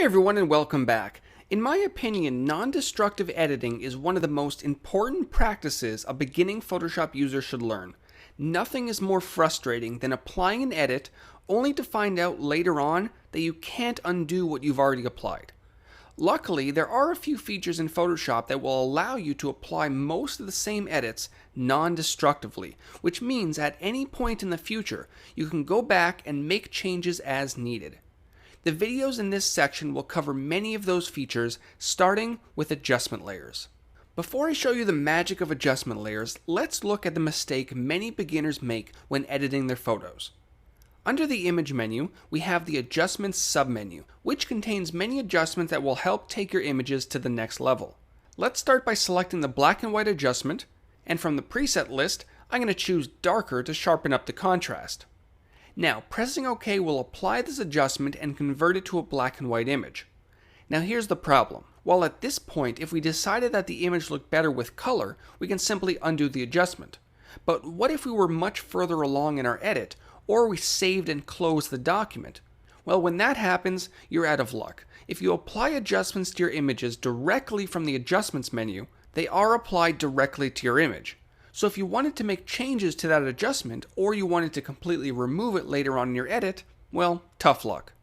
everyone and welcome back. In my opinion, non-destructive editing is one of the most important practices a beginning Photoshop user should learn. Nothing is more frustrating than applying an edit only to find out later on that you can't undo what you've already applied. Luckily, there are a few features in Photoshop that will allow you to apply most of the same edits non-destructively, which means at any point in the future, you can go back and make changes as needed. The videos in this section will cover many of those features, starting with adjustment layers. Before I show you the magic of adjustment layers, let's look at the mistake many beginners make when editing their photos. Under the image menu, we have the adjustments submenu, which contains many adjustments that will help take your images to the next level. Let's start by selecting the black and white adjustment, and from the preset list, I'm going to choose darker to sharpen up the contrast. Now, pressing OK will apply this adjustment and convert it to a black and white image. Now here's the problem. While at this point, if we decided that the image looked better with color, we can simply undo the adjustment. But what if we were much further along in our edit, or we saved and closed the document? Well, when that happens, you're out of luck. If you apply adjustments to your images directly from the adjustments menu, they are applied directly to your image. So if you wanted to make changes to that adjustment, or you wanted to completely remove it later on in your edit, well, tough luck.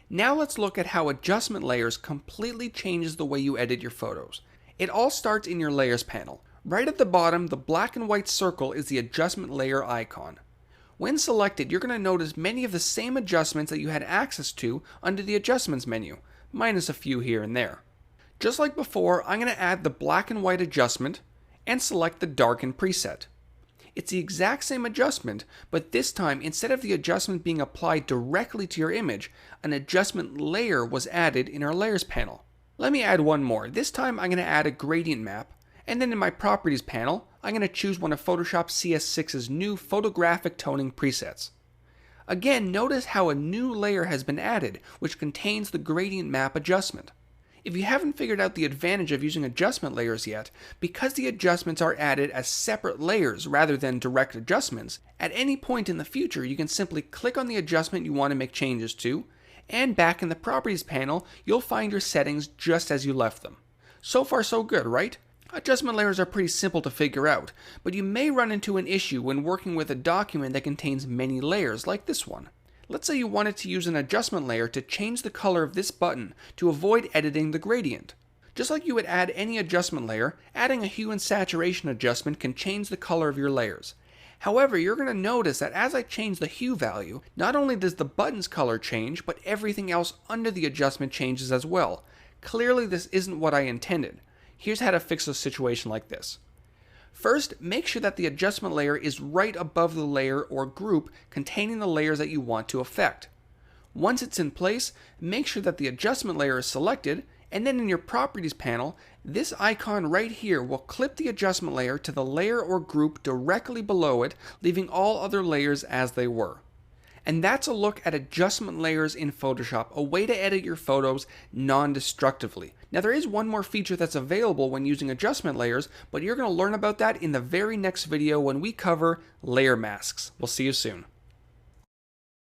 Now let's look at how adjustment layers completely changes the way you edit your photos. It all starts in your layers panel. Right at the bottom, the black and white circle is the adjustment layer icon. When selected, you're going to notice many of the same adjustments that you had access to under the adjustments menu, minus a few here and there. Just like before, I'm going to add the black and white adjustment, and select the darken preset. It's the exact same adjustment, but this time instead of the adjustment being applied directly to your image, an adjustment layer was added in our layers panel. Let me add one more. This time I'm going to add a gradient map, and then in my properties panel, I'm going to choose one of Photoshop CS6's new photographic toning presets. Again, notice how a new layer has been added, which contains the gradient map adjustment. If you haven't figured out the advantage of using adjustment layers yet, because the adjustments are added as separate layers rather than direct adjustments, at any point in the future you can simply click on the adjustment you want to make changes to, and back in the Properties panel, you'll find your settings just as you left them. So far so good, right? Adjustment layers are pretty simple to figure out, but you may run into an issue when working with a document that contains many layers like this one. Let's say you wanted to use an adjustment layer to change the color of this button to avoid editing the gradient. Just like you would add any adjustment layer, adding a hue and saturation adjustment can change the color of your layers. However, you're going to notice that as I change the hue value, not only does the button's color change, but everything else under the adjustment changes as well. Clearly this isn't what I intended. Here's how to fix a situation like this. First, make sure that the adjustment layer is right above the layer or group containing the layers that you want to affect. Once it's in place, make sure that the adjustment layer is selected, and then in your Properties panel, this icon right here will clip the adjustment layer to the layer or group directly below it, leaving all other layers as they were. And that's a look at adjustment layers in Photoshop, a way to edit your photos non-destructively. Now there is one more feature that's available when using adjustment layers, but you're going to learn about that in the very next video when we cover layer masks. We'll see you soon.